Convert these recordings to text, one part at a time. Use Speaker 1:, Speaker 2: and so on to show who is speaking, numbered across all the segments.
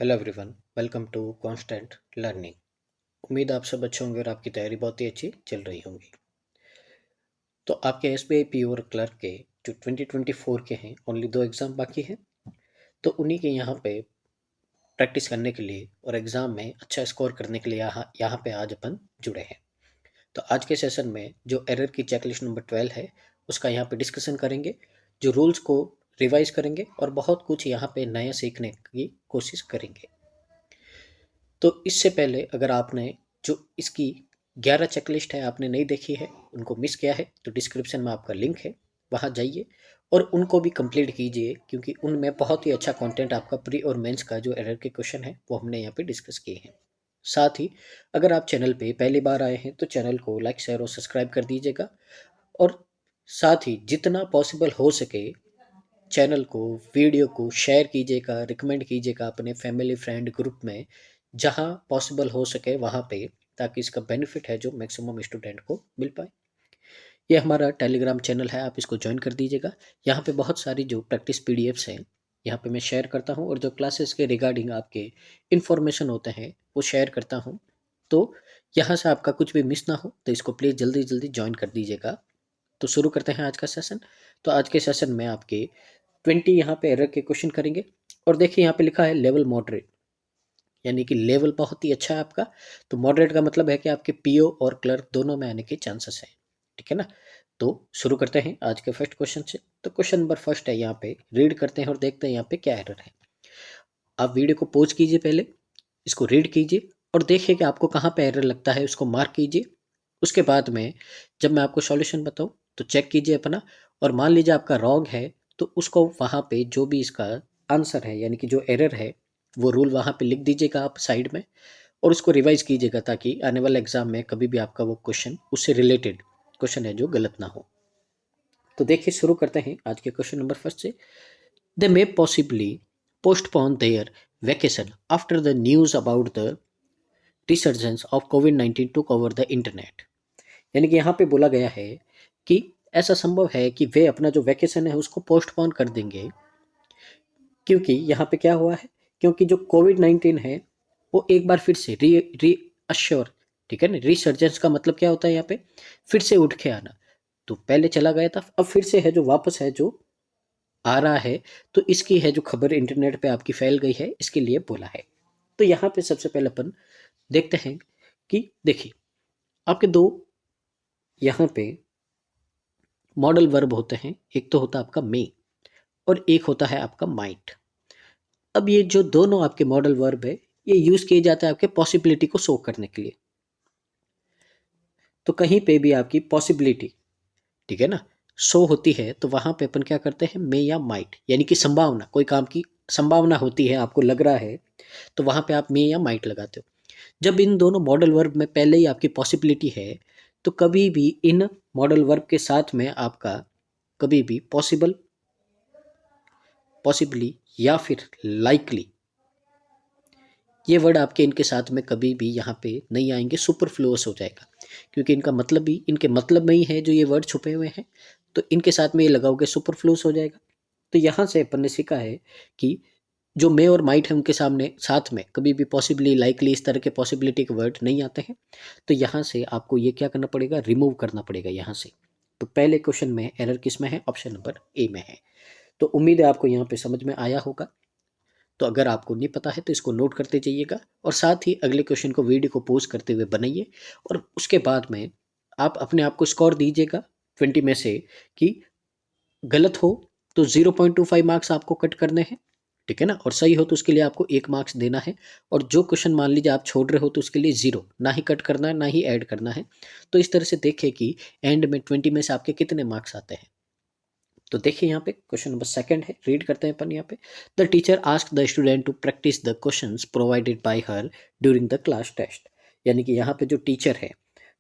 Speaker 1: Hello everyone, welcome to constant learning. उम्मीद आप सब अच्छे होंगे और आपकी तैयारी बहुत ही अच्छी चल रही होंगी। तो आपके एसबीआई पीओ और क्लर्क के जो 2024 के हैं, ओनली 2 एग्ज़ाम बाकी हैं। तो उन्हीं के यहाँ पे प्रैक्टिस करने के लिए और एग्ज़ाम में अच्छा स्कोर करने के लिए यहाँ पे आज अपन जुड़े हैं। तो आज के सेशन में जो एरर की चेकलिस्ट नंबर 12 है, उसका यहाँ पे डिस्कशन करेंगे, जो रूल्स को रिवाइज करेंगे और बहुत कुछ यहाँ पे नया सीखने की कोशिश करेंगे। तो इससे पहले अगर आपने जो इसकी 11 चेकलिस्ट है आपने नहीं देखी है, उनको मिस किया है, तो डिस्क्रिप्शन में आपका लिंक है, वहाँ जाइए और उनको भी कंप्लीट कीजिए, क्योंकि उनमें बहुत ही अच्छा कंटेंट आपका प्री और मेंस का जो एरर के क्वेश्चन है वो हमने यहाँ पे डिस्कस किए हैं। साथ ही अगर आप चैनल पे पहली बार आए हैं तो चैनल को लाइक शेयर और सब्सक्राइब कर दीजिएगा, और साथ ही जितना पॉसिबल हो सके चैनल को, वीडियो को शेयर कीजिएगा, रिकमेंड कीजिएगा अपने फैमिली फ्रेंड ग्रुप में, जहां पॉसिबल हो सके वहां पे, ताकि इसका बेनिफिट है जो मैक्सिमम स्टूडेंट को मिल पाए। ये हमारा टेलीग्राम चैनल है, आप इसको ज्वाइन कर दीजिएगा। यहाँ पे बहुत सारी जो प्रैक्टिस पीडीएफ्स हैं यहाँ पे मैं शेयर करता हूँ, और जो क्लासेस के रिगार्डिंग आपके इन्फॉर्मेशन होते हैं वो शेयर करता हूँ। तो यहाँ से आपका कुछ भी मिस ना हो, तो इसको प्लीज़ जल्दी जल्दी ज्वाइन कर दीजिएगा। तो शुरू करते हैं आज का सेशन। तो आज के सेशन में आपके 20 यहाँ पे एरर के क्वेश्चन करेंगे। और देखिए यहाँ पे लिखा है लेवल मॉडरेट, यानी कि लेवल बहुत ही अच्छा है आपका। तो मॉडरेट का मतलब है कि आपके पीओ और क्लर्क दोनों में आने के चांसेस हैं, ठीक है ना। तो शुरू करते हैं आज के फर्स्ट क्वेश्चन से। तो क्वेश्चन नंबर फर्स्ट है, यहाँ पे रीड करते हैं और देखते हैं यहाँ पे क्या एरर है। आप वीडियो को पॉज कीजिए, पहले इसको रीड कीजिए और देखिए कि आपको कहाँ पे एरर लगता है, उसको मार्क कीजिए। उसके बाद में जब मैं आपको सॉल्यूशन बताऊं तो चेक कीजिए अपना, और मान लीजिए आपका रॉन्ग है तो उसको वहाँ पे जो भी इसका आंसर है, यानी कि जो एरर है, वो रूल वहाँ पे लिख दीजिएगा आप साइड में, और उसको रिवाइज कीजिएगा, ताकि आने वाले एग्जाम में कभी भी आपका वो क्वेश्चन उससे रिलेटेड क्वेश्चन है जो गलत ना हो। तो देखिए शुरू करते हैं आज के क्वेश्चन नंबर फर्स्ट से। They may possibly postpone their vacation after the news about the resurgence of कोविड-19 टुक ओवर द इंटरनेट। यानी कि यहाँ पे बोला गया है कि ऐसा संभव है कि वे अपना जो वैकेशन है उसको पोस्टपोन कर देंगे, क्योंकि यहाँ पे क्या हुआ है, क्योंकि जो कोविड-19 है वो एक बार फिर से री री अश्योर, ठीक है ना। रिसर्जेंस का मतलब क्या होता है, यहाँ पे फिर से उठ के आना। तो पहले चला गया था, अब फिर से है जो वापस है जो आ रहा है। तो इसकी है जो खबर इंटरनेट पे आपकी फैल गई है, इसके लिए बोला है। तो यहाँ पे सबसे पहले अपन देखते हैं कि देखिए आपके दो यहाँ पे मॉडल वर्ब होते हैं, एक तो होता है आपका मे और एक होता है आपका माइट। अब ये जो दोनों आपके मॉडल वर्ब है, ये यूज किए जाते हैं आपके पॉसिबिलिटी को शो करने के लिए। तो कहीं पे भी आपकी पॉसिबिलिटी, ठीक है ना, शो होती है, तो वहां पे अपन क्या करते हैं, मे या माइट, यानी कि संभावना, कोई काम की संभावना होती है, आपको लग रहा है, तो वहां पे आप मे या माइट लगाते हो। जब इन दोनों मॉडल वर्ब में पहले ही आपकी पॉसिबिलिटी है, तो कभी भी इन मॉडल वर्ब के साथ में आपका कभी भी पॉसिबल, पॉसिबली या फिर लाइकली, ये वर्ड आपके इनके साथ में कभी भी यहाँ पे नहीं आएंगे, सुपरफ्लुअस हो जाएगा, क्योंकि इनका मतलब ही इनके मतलब में ही है जो ये वर्ड छुपे हुए हैं। तो इनके साथ में ये लगाओगे सुपरफ्लुअस हो जाएगा। तो यहाँ से अपन ने सीखा है कि जो मे और माइट है उनके सामने साथ में कभी भी पॉसिबली, लाइकली, इस तरह के पॉसिबिलिटी के वर्ड नहीं आते हैं। तो यहाँ से आपको ये क्या करना पड़ेगा, रिमूव करना पड़ेगा यहाँ से। तो पहले क्वेश्चन में एरर किस में है, ऑप्शन नंबर ए में है। तो उम्मीद है आपको यहाँ पे समझ में आया होगा। तो अगर आपको नहीं पता है तो इसको नोट करते जाइएगा, और साथ ही अगले क्वेश्चन को वीडियो को पॉज करते हुए बनाइए, और उसके बाद में आप अपने आप को स्कोर दीजिएगा 20 में से, कि गलत हो तो 0.25 मार्क्स आपको कट करने हैं, ठीक है ना, और सही हो तो उसके लिए आपको 1 मार्क्स देना है। और जो क्वेश्चन मान लीजिए आप छोड़ रहे हो तो उसके लिए 0, ना ही कट करना है ना ही ऐड करना है। तो इस तरह से देखें कि एंड में 20 में से आपके कितने मार्क्स आते हैं। तो देखिए यहाँ पे क्वेश्चन नंबर सेकंड है, रीड करते हैं अपन यहाँ पे। The teacher asked the student to practise the questions provided by her during the class test. यानी कि यहाँ पे जो टीचर है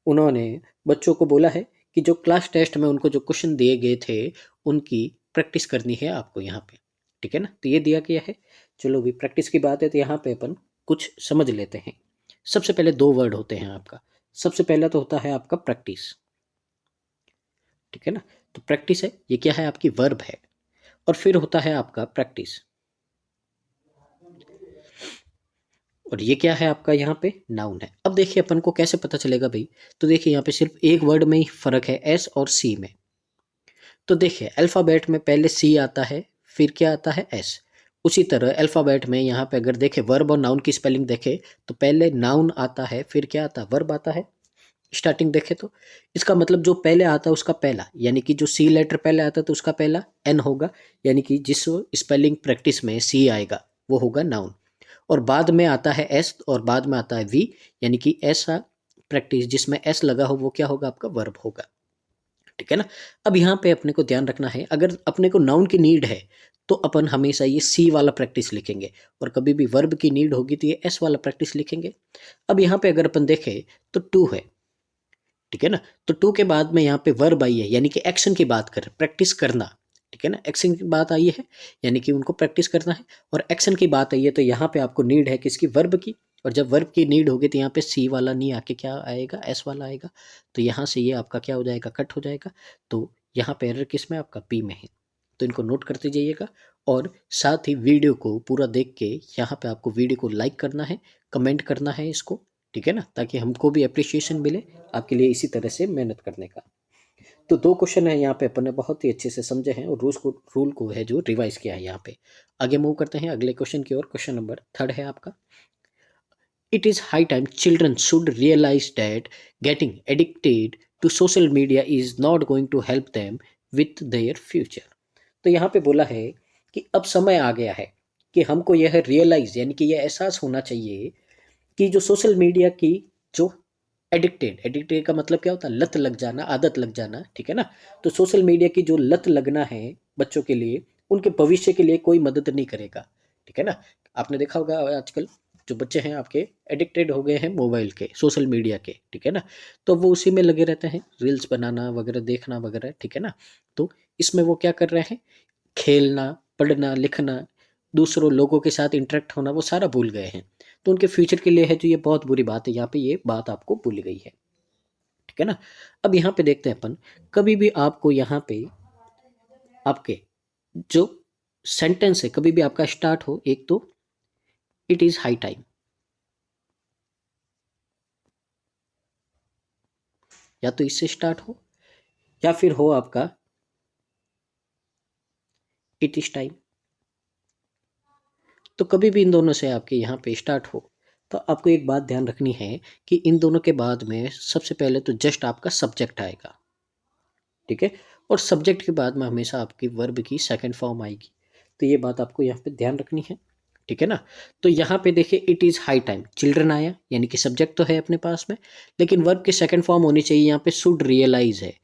Speaker 1: उन्होंने बच्चों को बोला है कि जो क्लास टेस्ट में उनको जो क्वेश्चन दिए गए थे उनकी प्रैक्टिस करनी है आपको यहाँ पे, ठीक है ना। तो ये दिया गया है। चलो भी प्रैक्टिस की बात है तो यहाँ पे अपन कुछ समझ लेते हैं। सबसे पहले दो वर्ड होते हैं आपका। सबसे पहला तो होता है आपका प्रैक्टिस, ठीक है ना। तो प्रैक्टिस है, ये क्या है, आपकी वर्ब है। और फिर होता है आपका प्रैक्टिस। और ये क्या है आपका यहाँ पे नाउन है। अब देखिए अपन को कैसे पता चलेगा भाई, तो देखिए यहाँ पे सिर्फ एक वर्ड में ही फर्क है एस और सी में। तो देखिए अल्फ़ाबेट में पहले सी आता है फिर क्या आता है एस, उसी तरह अल्फ़ाबेट में यहाँ पे अगर देखें वर्ब और नाउन की स्पेलिंग देखें तो पहले नाउन आता है फिर क्या आता है वर्ब आता है। स्टार्टिंग देखें तो इसका मतलब जो पहले आता है उसका पहला, यानी कि जो सी लेटर पहले आता है तो उसका पहला एन होगा, यानी कि जिस स्पेलिंग प्रैक्टिस में सी आएगा वो होगा नाउन। और बाद में आता है एस और बाद में आता है वी, यानी कि ऐसा प्रैक्टिस जिसमें एस लगा हो वो क्या होगा आपका वर्ब होगा। ठीक है ना। अब यहाँ पे अपने को ध्यान रखना है, अगर अपने को नाउन की नीड है तो अपन हमेशा ये सी वाला प्रैक्टिस लिखेंगे, और कभी भी वर्ब की नीड होगी तो ये एस वाला प्रैक्टिस लिखेंगे। अब यहाँ पे अगर अपन देखें तो टू है, ठीक है ना, तो टू के बाद में यहाँ पे वर्ब आई है, यानी कि एक्शन की बात कर प्रैक्टिस करना। ठीक है ना, एक्शन की बात आई है यानी कि उनको प्रैक्टिस करना है, और एक्शन की बात आई है तो यहाँ पे आपको नीड है किसकी वर्ब की, और जब वर्ब की नीड होगी तो यहाँ पे सी वाला नहीं आके क्या आएगा एस वाला आएगा, तो यहाँ से ये आपका क्या हो जाएगा कट हो जाएगा। तो यहाँ पे एरर किस में आपका पी में है, तो इनको नोट करते जाइएगा। और साथ ही वीडियो को पूरा देख के यहाँ पे आपको वीडियो को लाइक करना है, कमेंट करना है इसको, ठीक है ना, ताकि हमको भी अप्रिशिएशन मिले आपके लिए इसी तरह से मेहनत करने का। तो दो क्वेश्चन है यहाँ पे अपन ने बहुत ही अच्छे से समझे हैं और रूल को है जो रिवाइज किया है यहाँ पे। आगे मूव करते हैं अगले क्वेश्चन की ओर। क्वेश्चन नंबर 3 है आपका, it is high time children should realise that getting addicted to social media is not going to help them with their future. तो यहाँ पे बोला है कि अब समय आ गया है कि हमको यह रियलाइज यानी कि यह एहसास होना चाहिए कि जो सोशल मीडिया की जो एडिक्टेड का मतलब क्या होता है लत लग जाना, आदत लग जाना, ठीक है ना। तो सोशल मीडिया की जो लत लगना है बच्चों के लिए, उनके भविष्य के लिए कोई मदद नहीं करेगा, ठीक है ना। आपने देखा होगा आजकल जो बच्चे हैं आपके एडिक्टेड हो गए हैं मोबाइल के, सोशल मीडिया के, ठीक है ना। तो वो उसी में लगे रहते हैं, रील्स बनाना वगैरह देखना वगैरह, ठीक है ना। तो इसमें वो क्या कर रहे हैं, खेलना पढ़ना लिखना दूसरों लोगों के साथ इंटरेक्ट होना वो सारा भूल गए हैं। तो उनके फ्यूचर के लिए है जो ये बहुत बुरी बात है, यहाँ पे ये बात आपको भूल गई है, ठीक है ना। अब यहाँ पे देखते हैं अपन, कभी भी आपको यहाँ पे आपके जो सेंटेंस है कभी भी आपका स्टार्ट हो, एक तो इट इज हाई टाइम, या तो इससे स्टार्ट हो या फिर हो आपका इट इज टाइम। तो कभी भी इन दोनों से आपके यहाँ पे स्टार्ट हो तो आपको एक बात ध्यान रखनी है कि इन दोनों के बाद में सबसे पहले तो जस्ट आपका सब्जेक्ट आएगा, ठीक है, और सब्जेक्ट के बाद में हमेशा आपकी वर्ब की सेकंड फॉर्म आएगी। तो ये बात आपको यहाँ पे ध्यान रखनी है, ठीक है ना। तो यहाँ पे देखिए it is high time, children आया यानी कि सब्जेक्ट तो है अपने पास में, लेकिन वर्ब की सेकंड फॉर्म होनी चाहिए, यहाँ पे शुड रियलाइज है,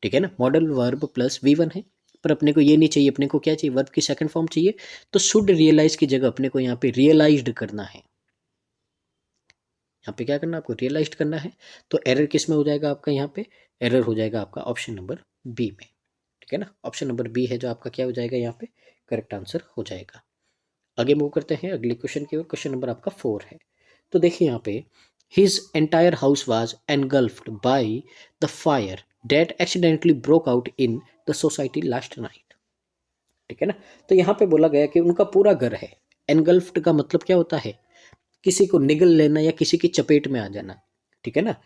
Speaker 1: ठीक है ना, मॉडल वर्ब प्लस V1 है। पर अपने को ये नहीं चाहिए, अपने को क्या चाहिए वर्ब की सेकंड फॉर्म चाहिए, तो शुड रियलाइज की जगह अपने को यहाँ पे रियलाइज्ड करना है। यहाँ पे क्या करना है आपको रियलाइज करना है। तो एरर किस में हो जाएगा आपका, यहाँ पे एरर हो जाएगा आपका ऑप्शन नंबर बी में, ठीक है ना। ऑप्शन नंबर बी है जो आपका क्या हो जाएगा यहाँ पे करेक्ट आंसर हो जाएगा। आगे मूव करते हैं अगले क्वेश्चन की ओर। क्वेश्चन नंबर आपका 4 है। तो देखिए यहाँ पे his entire house was engulfed bye the fire that accidentally broke out in the society last night, ठीक है ना। तो यहाँ पे बोला गया कि उनका पूरा घर है, एनगल्फ्ड का मतलब क्या होता है किसी को निगल लेना या किसी की चपेट में आ जाना, ठीक है ना।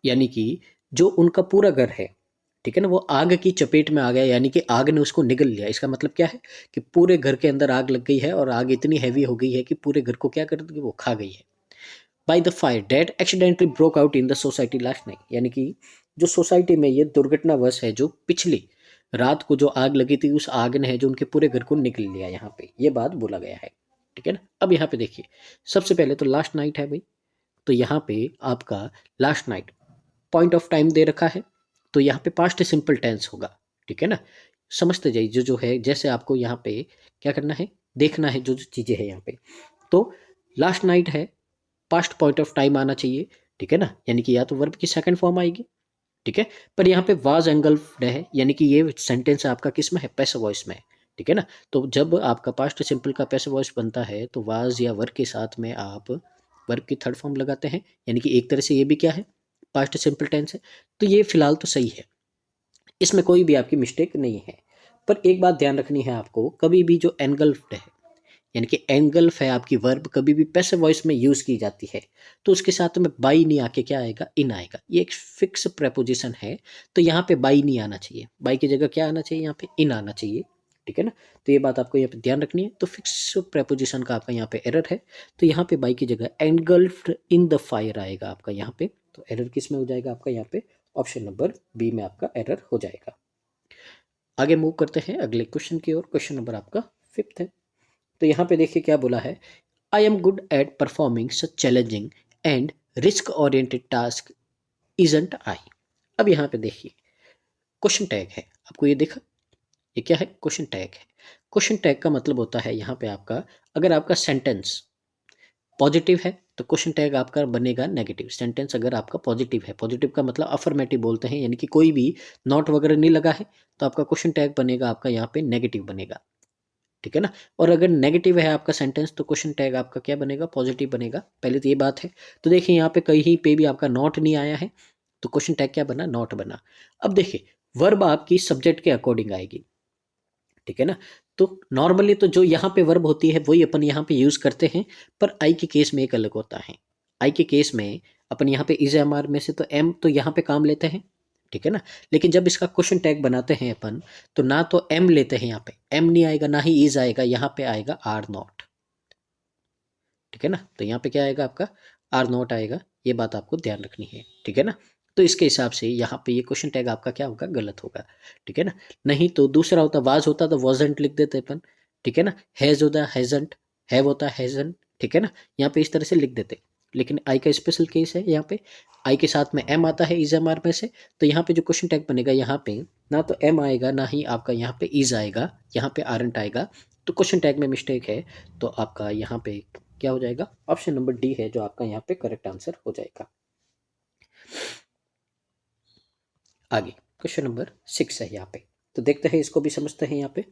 Speaker 1: यानी कि जो उनका पूरा घर है, ठीक है ना, वो आग की चपेट में आ गया, यानी कि आग ने उसको निगल लिया। इसका मतलब क्या है कि पूरे घर के अंदर आग लग गई है और आग इतनी हैवी हो गई है कि पूरे घर को क्या कर दी, वो खा गई है। By the fire that accidentally broke out in the society last night, यानी कि जो सोसाइटी में ये दुर्घटनावश है, जो पिछली रात को जो आग लगी थी उस आग ने है जो उनके पूरे घर को निगल लिया, यहाँ पे ये बात बोला गया है, ठीक है ना। अब यहाँ पे देखिए सबसे पहले तो लास्ट नाइट है भाई, तो यहाँ पे आपका last night point of time दे रखा है, तो यहाँ पे पास्ट सिंपल टेंस होगा, ठीक है ना। समझते जाइए जो जो है, जैसे आपको यहाँ पे क्या करना है देखना है जो जो चीज़ें हैं यहाँ पे। तो लास्ट नाइट है, पास्ट पॉइंट ऑफ टाइम आना चाहिए, ठीक है ना, यानी कि या तो वर्ब की सेकंड फॉर्म आएगी, ठीक है। पर यहाँ पे वाज एंगल्फ्ड है, यानी कि ये सेंटेंस आपका किस में है पैसिव वॉइस में है, ठीक है ना। तो जब आपका पास्ट सिंपल का पैसिव वॉइस बनता है तो वाज या वर्ब के साथ में आप वर्ब की थर्ड फॉर्म लगाते हैं, यानी कि एक तरह से ये भी क्या है पास्ट सिंपल टेंस है। तो ये फिलहाल तो सही है, इसमें कोई भी आपकी मिस्टेक नहीं है। पर एक बात ध्यान रखनी है आपको, कभी भी जो एनगल्फ्ड है यानी कि एंगल्फ है आपकी वर्ब, कभी भी पैसिव वॉइस में यूज की जाती है तो उसके साथ में बाई नहीं आके क्या आएगा, इन आएगा। ये एक फिक्स प्रेपोजिशन है, तो यहाँ पे बाई नहीं आना चाहिए, बाई की जगह क्या आना चाहिए, यहाँ पे इन आना चाहिए। ठीक है ना, तो ये बात आपको यहाँ पे ध्यान रखनी है। तो फिक्स प्रेपोजिशन का आपका यहाँ पे एरर है, तो यहाँ पे बाई की जगह एंगल्फ्ड इन द फायर आएगा आपका यहाँ पे। तो एरर किस में हो जाएगा आपका, यहाँ पे ऑप्शन नंबर बी में आपका एरर हो जाएगा। आगे मूव करते हैं अगले क्वेश्चन की ओर। क्वेश्चन नंबर आपका 5th है। तो यहाँ पे देखिए क्या बोला है, I am good at performing such challenging and risk oriented task isn't I. अब यहाँ पे देखिए क्वेश्चन टैग है, आपको ये देखा, ये क्या है, क्वेश्चन टैग है। क्वेश्चन टैग का मतलब होता है यहाँ पे आपका, अगर आपका सेंटेंस पॉजिटिव है तो क्वेश्चन टैग आपका बनेगा नेगेटिव। सेंटेंस अगर आपका पॉजिटिव है, पॉजिटिव का मतलब अफर्मेटिव बोलते हैं, यानी कि कोई भी नॉट वगैरह नहीं लगा है, तो आपका क्वेश्चन टैग बनेगा आपका यहाँ पे नेगेटिव बनेगा। ठीक है ना, और अगर नेगेटिव है आपका सेंटेंस तो क्वेश्चन टैग आपका क्या बनेगा, पॉजिटिव बनेगा। पहले तो ये बात है। तो देखिए यहाँ पे कहीं पे भी आपका नॉट नहीं आया है, तो क्वेश्चन टैग क्या बना, नॉट बना। अब देखिए वर्ब आपकी सब्जेक्ट के अकॉर्डिंग आएगी। ठीक है ना, तो नॉर्मली तो जो यहाँ पे वर्ब होती है वही अपन यहाँ पे यूज करते हैं, पर आई के केस में एक अलग होता है। आई के केस में अपन यहाँ पे इज एम आर में से तो एम तो यहाँ पे काम लेते हैं। ठीक है ना, लेकिन जब इसका क्वेश्चन टैग बनाते हैं अपन, तो ना तो एम लेते हैं, यहाँ पे एम नहीं आएगा, ना ही इज आएगा, यहाँ पे आएगा आर नॉट। ठीक है ना, तो यहाँ पे क्या आएगा आपका, आर नॉट आएगा। ये बात आपको ध्यान रखनी है। ठीक है ना, तो इसके हिसाब से यहाँ पे ये क्वेश्चन टैग आपका क्या होगा, गलत होगा। ठीक है ना, नहीं तो दूसरा होता, वाज होता तो वॉजंट लिख देते अपन। ठीक है ना, हैज होता हैजंट, हैव होता हैजंट। ठीक है ना, यहाँ पे इस तरह से लिख देते, लेकिन आई का स्पेशल केस है। यहाँ पे आई के साथ में एम आता है इज एम आर में से, तो यहाँ पे जो क्वेश्चन टैग बनेगा, यहाँ पे ना तो एम आएगा, ना ही आपका यहाँ पे इज आएगा, यहाँ पे आरंट आएगा। तो क्वेश्चन टैग में मिस्टेक है, तो आपका यहाँ पे क्या हो जाएगा, ऑप्शन नंबर डी है जो आपका यहाँ पे करेक्ट आंसर हो जाएगा। आगे क्वेश्चन नंबर 6 है यहाँ पे, तो देखते हैं इसको भी समझते हैं। यहाँ पे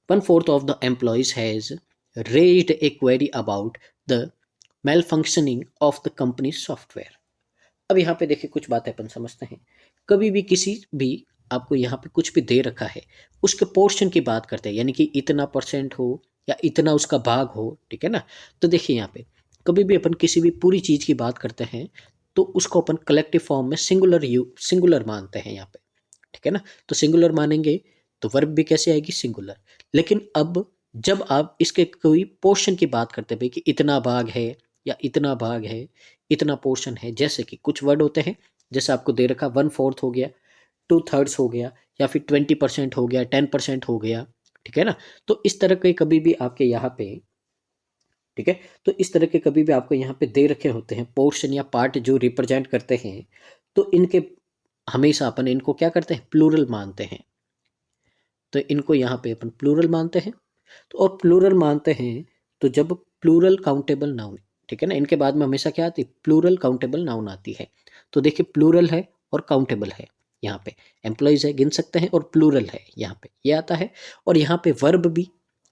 Speaker 1: 1/4 of the employees has raised a query about the malfunctioning of the company's software। अब यहाँ पे देखिए कुछ बातें अपन समझते हैं। कभी भी किसी भी आपको यहाँ पे कुछ भी दे रखा है, उसके पोर्शन की बात करते हैं, यानी कि इतना परसेंट हो या इतना उसका भाग हो। ठीक है ना, तो देखिए यहाँ पे कभी भी अपन किसी भी पूरी चीज़ की बात करते हैं तो उसको अपन कलेक्टिव फॉर्म में सिंगुलर मानते हैं यहाँ पे। ठीक है ना, तो सिंगुलर मानेंगे तो वर्ब भी कैसे आएगी, सिंगुलर। लेकिन अब जब आप इसके कोई पोर्शन की बात करते हैं, भाई कि इतना भाग है या इतना भाग है, इतना पोर्शन है, जैसे कि कुछ वर्ड होते हैं, जैसे आपको दे रखा 1/4 हो गया, 2/3 हो गया, या फिर 20% हो गया, 10% हो गया। ठीक है ना, तो इस तरह के कभी भी आपके यहाँ पे, ठीक है, तो इस तरह के कभी भी आपको यहाँ पे दे रखे होते हैं पोर्शन या पार्ट जो रिप्रेजेंट करते हैं, तो इनके हमेशा अपन इनको क्या करते हैं, प्लूरल मानते हैं। तो इनको यहाँ पे अपन प्लूरल मानते हैं। तो और प्लूरल मानते हैं तो जब प्लूरल काउंटेबल नाउन, ठीक है ना, इनके बाद में हमेशा क्या आती है, प्लूरल काउंटेबल नाउन आती है। तो देखिए प्लूरल है और काउंटेबल है, यहाँ पे एम्प्लॉयज है, गिन सकते हैं, और प्लूरल है, यहाँ पे ये आता है। और यहाँ पे वर्ब भी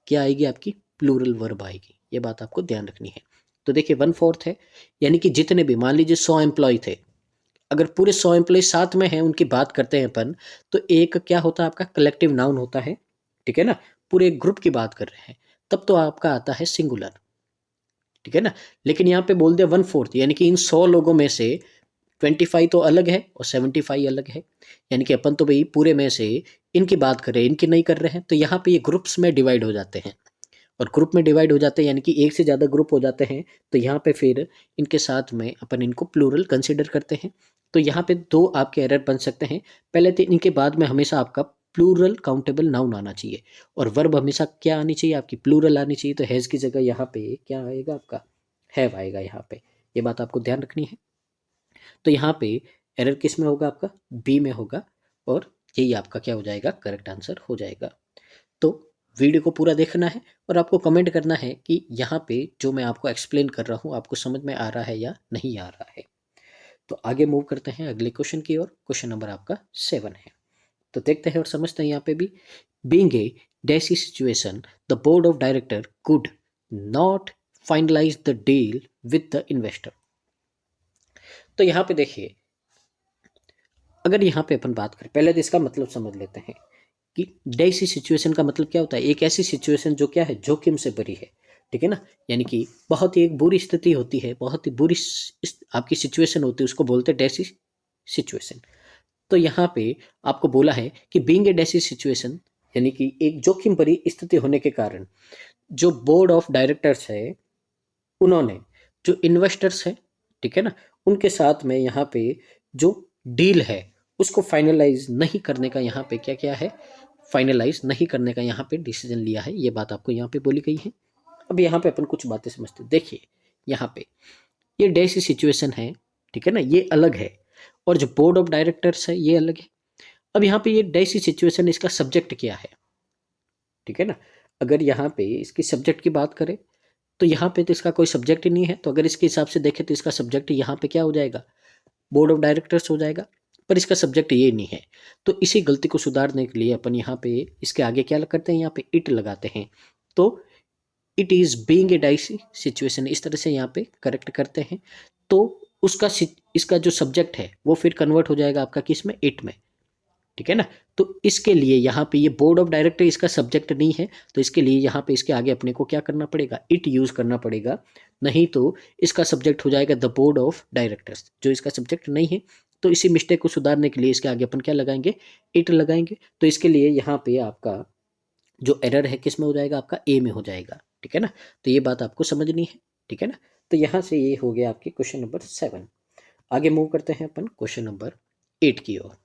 Speaker 1: क्या आएगी आपकी, प्लूरल वर्ब आएगी। ये बात आपको ध्यान रखनी है। तो देखिए 1/4 है, यानी कि जितने भी, मान लीजिए 100 एम्प्लॉय थे, अगर पूरे 100 एम्प्लॉय साथ में हैं, उनकी बात करते हैं अपन, तो एक क्या होता है आपका, कलेक्टिव नाउन होता है। ठीक है ना, पूरे ग्रुप की बात कर रहे हैं, तब तो आपका आता है सिंगुलर। ठीक है ना, लेकिन यहाँ पे बोल दिया 1/4, यानी कि इन 100 लोगों में से 25 तो अलग है और 75 अलग है, यानी कि अपन तो भाई पूरे में से इनकी बात कर रहे हैं, इनकी नहीं कर रहे हैं। तो यहाँ पे ये ग्रुप्स में डिवाइड हो जाते हैं, और ग्रुप में डिवाइड हो जाते हैं, यानी कि एक से ज़्यादा ग्रुप हो जाते हैं। तो यहाँ पे फिर इनके साथ में अपन इनको प्लूरल कंसिडर करते हैं। तो यहाँ पे दो आपके एरर बन सकते हैं। पहले तो इनके बाद में हमेशा आपका प्लूरल काउंटेबल नाउन आना चाहिए, और वर्ब हमेशा क्या आनी चाहिए आपकी, प्लूरल आनी चाहिए। तो हैज़ की जगह यहाँ पे क्या आएगा आपका, हैव आएगा यहाँ पे। ये बात आपको ध्यान रखनी है। तो यहाँ पे एरर किस में होगा आपका, बी में होगा, और यही आपका क्या हो जाएगा, करेक्ट आंसर हो जाएगा। तो वीडियो को पूरा देखना है और आपको कमेंट करना है कि यहाँ पे जो मैं आपको एक्सप्लेन कर रहा हूँ आपको समझ में आ रहा है या नहीं आ रहा है। तो आगे मूव करते हैं अगले क्वेश्चन की ओर। क्वेश्चन नंबर आपका 7 है, तो देखते हैं और समझते हैं यहाँ पे भी। Being a dicey situation the board of director could not finalise the deal with the investor. तो यहाँ पे देखिए, अगर यहाँ पे अपन बात करें, पहले तो इसका मतलब समझ लेते हैं कि डैसी सिचुएशन का मतलब क्या होता है, एक ऐसी सिचुएशन जो क्या है, जोखिम से भरी है, ठीक है ना, यानी कि बहुत ही एक बुरी स्थिति होती है, बहुत ही बुरी आपकी सिचुएशन होती है, उसको बोलते हैं डैसी सिचुएशन। तो यहाँ पे आपको बोला है कि बीइंग ए डैसी सिचुएशन, यानी कि एक जोखिम भरी स्थिति होने के कारण जो बोर्ड ऑफ डायरेक्टर्स है, उन्होंने जो इन्वेस्टर्स है, ठीक है ना, उनके साथ में यहाँ पे जो डील है उसको फाइनलाइज नहीं करने का यहाँ पे क्या क्या है, फाइनलाइज नहीं करने का यहाँ पे डिसीजन लिया है, ये बात आपको यहाँ पे बोली गई है। अब यहाँ पे अपन कुछ बातें समझते हैं। देखिए यहाँ पे ये डैसी सिचुएशन है, ठीक है ना, ये अलग है, और जो बोर्ड ऑफ डायरेक्टर्स है ये अलग है। अब यहाँ पे ये डैसी सिचुएशन, इसका सब्जेक्ट क्या है, ठीक है ना, अगर यहाँ पे इसकी सब्जेक्ट की बात करें तो यहाँ पे तो इसका कोई सब्जेक्ट ही नहीं है, तो अगर इसके हिसाब से देखें तो इसका सब्जेक्ट यहाँ पे क्या हो जाएगा, बोर्ड ऑफ डायरेक्टर्स हो जाएगा, पर इसका सब्जेक्ट ये नहीं है। तो इसी गलती को सुधारने के लिए अपन यहाँ पे इसके आगे क्या करते हैं, यहाँ पे इट लगाते हैं, तो it is being a dicey situation, इस तरह से यहाँ पे करेक्ट करते हैं। तो उसका इसका जो सब्जेक्ट है वो फिर कन्वर्ट हो जाएगा आपका किस में, इट में, ठीक है ना। तो इसके लिए यहाँ पे ये बोर्ड ऑफ डायरेक्टर इसका सब्जेक्ट नहीं है, तो इसके लिए यहाँ पे इसके आगे अपने को क्या करना पड़ेगा, इट यूज करना पड़ेगा, नहीं तो इसका सब्जेक्ट हो जाएगा द बोर्ड ऑफ डायरेक्टर्स, जो इसका सब्जेक्ट नहीं है। तो इसी मिस्टेक को सुधारने के लिए इसके आगे अपन क्या लगाएंगे, इट लगाएंगे। तो इसके लिए यहाँ पे आपका जो एरर है किस में हो जाएगा, आपका ए में हो जाएगा, ठीक है ना। तो ये बात आपको समझनी है, ठीक है ना। तो यहाँ से ये हो गया आपकी क्वेश्चन नंबर 7। आगे मूव करते हैं अपन क्वेश्चन नंबर 8 की ओर।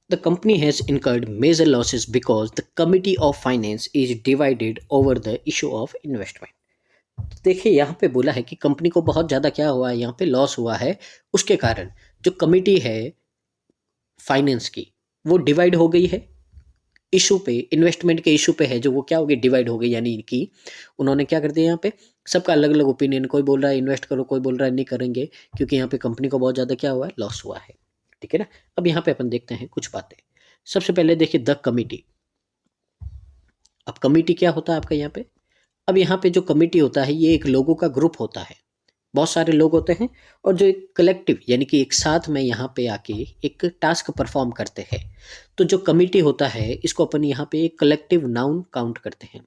Speaker 1: The company has incurred major losses because the Committee of Finance is divided over the issue of investment. तो देखिए यहाँ पे बोला है कि कंपनी को बहुत ज़्यादा क्या हुआ है, यहाँ पे लॉस हुआ है, उसके कारण जो कमिटी है फाइनेंस की वो डिवाइड हो गई है इशू पे, इन्वेस्टमेंट के इशू पे है, जो वो क्या हो गई, डिवाइड हो गई, यानी कि उन्होंने क्या कर दिया, यहाँ पे सबका अलग अलग ओपिनियन, कोई बोल रहा है इन्वेस्ट करो, कोई बोल रहा है नहीं करेंगे, क्योंकि यहाँ पे कंपनी को बहुत ज़्यादा क्या हुआ है, लॉस हुआ है, ठीक है ना। अब यहाँ पे अपन देखते हैं कुछ बातें। सबसे पहले देखिए द कमिटी। अब कमिटी क्या होता है आपका यहाँ पे, अब यहाँ पे जो कमिटी होता है ये एक लोगों का ग्रुप होता है, बहुत सारे लोग होते हैं, और जो एक कलेक्टिव यानी कि एक साथ में यहाँ पे आके एक टास्क परफॉर्म करते हैं। तो जो कमिटी होता है इसको अपन यहाँ पे एक कलेक्टिव नाउन काउंट करते हैं।